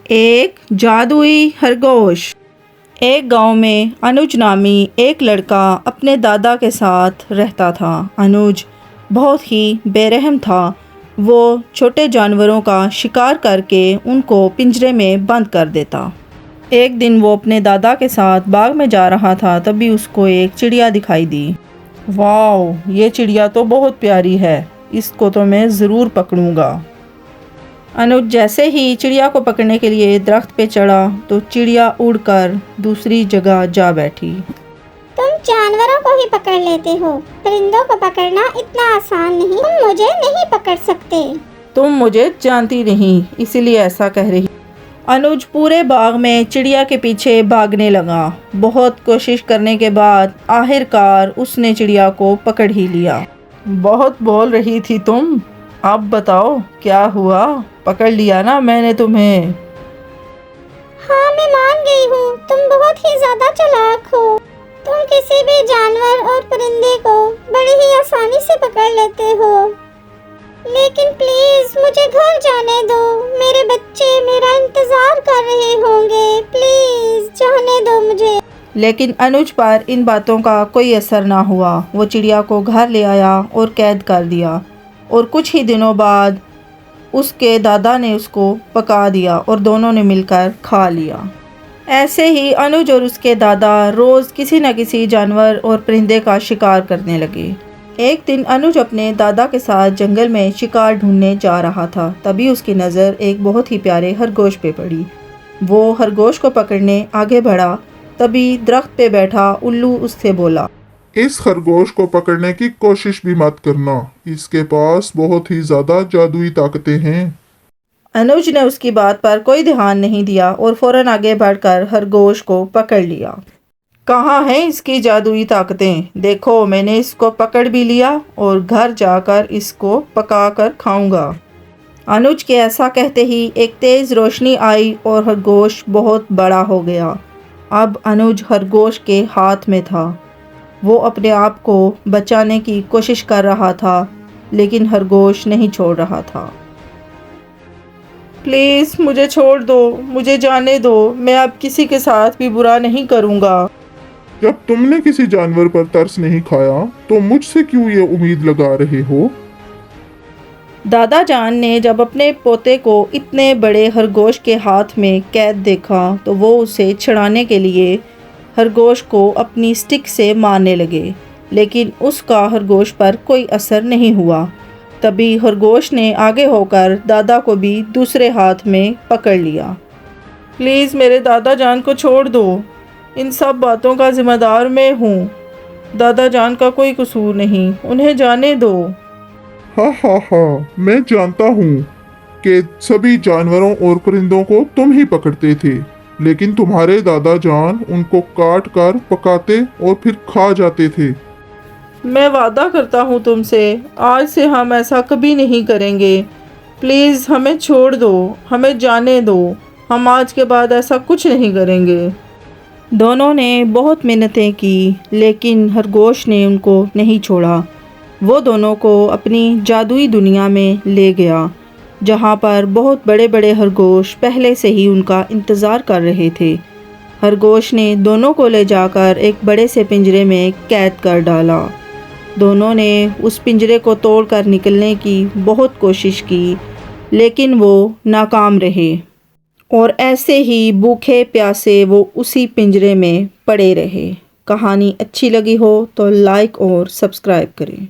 एक जादुई खरगोश। एक गांव में अनुज नामी एक लड़का अपने दादा के साथ रहता था। अनुज बहुत ही बेरहम था। वो छोटे जानवरों का शिकार करके उनको पिंजरे में बंद कर देता। एक दिन वो अपने दादा के साथ बाग में जा रहा था, तभी उसको एक चिड़िया दिखाई दी। वाह, ये चिड़िया तो बहुत प्यारी है, इसको तो मैं ज़रूर पकड़ूंगा। अनुज जैसे ही चिड़िया को पकड़ने के लिए दरख्त पे चढ़ा तो चिड़िया उड़कर दूसरी जगह जा बैठी। तुम जानवरों को ही पकड़ लेते हो, परिंदों को पकड़ना इतना आसान नहीं। तुम मुझे नहीं पकड़ सकते। तुम मुझे जानती नहीं, इसीलिए ऐसा कह रही। अनुज पूरे बाग में चिड़िया के पीछे भागने लगा। बहुत कोशिश करने के बाद आखिरकार उसने चिड़िया को पकड़ ही लिया। बहुत बोल रही थी तुम, अब बताओ क्या हुआ? पकड़ लिया ना मैंने तुम्हें। हाँ, मैं मान गई हूँ, तुम बहुत ही ज्यादा चालाक हो। तुम किसी भी जानवर और परिंदे को बड़ी ही आसानी से पकड़ लेते हो। लेकिन प्लीज मुझे घर जाने दो, मेरे बच्चे मेरा इंतजार कर रहे होंगे। प्लीज जाने दो मुझे। लेकिन अनुज पर इन बातों का कोई असर ना हुआ। वो चिड़िया को घर ले आया और कैद कर दिया, और कुछ ही दिनों बाद उसके दादा ने उसको पका दिया और दोनों ने मिलकर खा लिया। ऐसे ही अनुज और उसके दादा रोज़ किसी न किसी जानवर और परिंदे का शिकार करने लगे। एक दिन अनुज अपने दादा के साथ जंगल में शिकार ढूंढने जा रहा था, तभी उसकी नज़र एक बहुत ही प्यारे खरगोश पे पड़ी। वो खरगोश को पकड़ने आगे बढ़ा, तभी दरख्त पे बैठा उल्लू उससे बोला, इस खरगोश को पकड़ने की कोशिश भी मत करना, इसके पास बहुत ही ज्यादा जादुई ताकतें हैं। अनुज ने उसकी बात पर कोई ध्यान नहीं दिया और फौरन आगे बढ़कर खरगोश को पकड़ लिया। कहाँ हैं इसकी जादुई ताकतें? देखो, मैंने इसको पकड़ भी लिया और घर जाकर इसको पकाकर खाऊंगा। अनुज के ऐसा कहते ही एक तेज़ रोशनी आई और खरगोश बहुत बड़ा हो गया। अब अनुज खरगोश के हाथ में था। वो अपने आप को बचाने की कोशिश कर रहा था, लेकिन खरगोश नहीं छोड़ रहा था। प्लीज़ मुझे छोड़ दो, मुझे जाने दो, मैं अब किसी के साथ भी बुरा नहीं करूँगा। जब तुमने किसी जानवर पर तरस नहीं खाया तो मुझसे क्यों ये उम्मीद लगा रहे हो? दादा जान ने जब अपने पोते को इतने बड़े खरगोश के हाथ में कैद देखा तो वो उसे छुड़ाने के लिए खरगोश को अपनी स्टिक से मारने लगे, लेकिन उसका खरगोश पर कोई असर नहीं हुआ। तभी खरगोश ने आगे होकर दादा को भी दूसरे हाथ में पकड़ लिया। प्लीज़ मेरे दादा जान को छोड़ दो, इन सब बातों का जिम्मेदार मैं हूँ। दादा जान का कोई कसूर नहीं, उन्हें जाने दो। हाँ, मैं जानता हूँ कि सभी जानवरों और परिंदों को तुम ही पकड़ते थे, लेकिन तुम्हारे दादा जान उनको काट कर पकाते और फिर खा जाते थे। मैं वादा करता हूँ तुमसे, आज से हम ऐसा कभी नहीं करेंगे। प्लीज़ हमें छोड़ दो, हमें जाने दो, हम आज के बाद ऐसा कुछ नहीं करेंगे। दोनों ने बहुत मेहनतें की, लेकिन खरगोश ने उनको नहीं छोड़ा। वो दोनों को अपनी जादुई दुनिया में ले गया, जहाँ पर बहुत बड़े बड़े खरगोश पहले से ही उनका इंतज़ार कर रहे थे। खरगोश ने दोनों को ले जाकर एक बड़े से पिंजरे में कैद कर डाला। दोनों ने उस पिंजरे को तोड़कर निकलने की बहुत कोशिश की, लेकिन वो नाकाम रहे, और ऐसे ही भूखे प्यासे वो उसी पिंजरे में पड़े रहे। कहानी अच्छी लगी हो तो लाइक और सब्सक्राइब करें।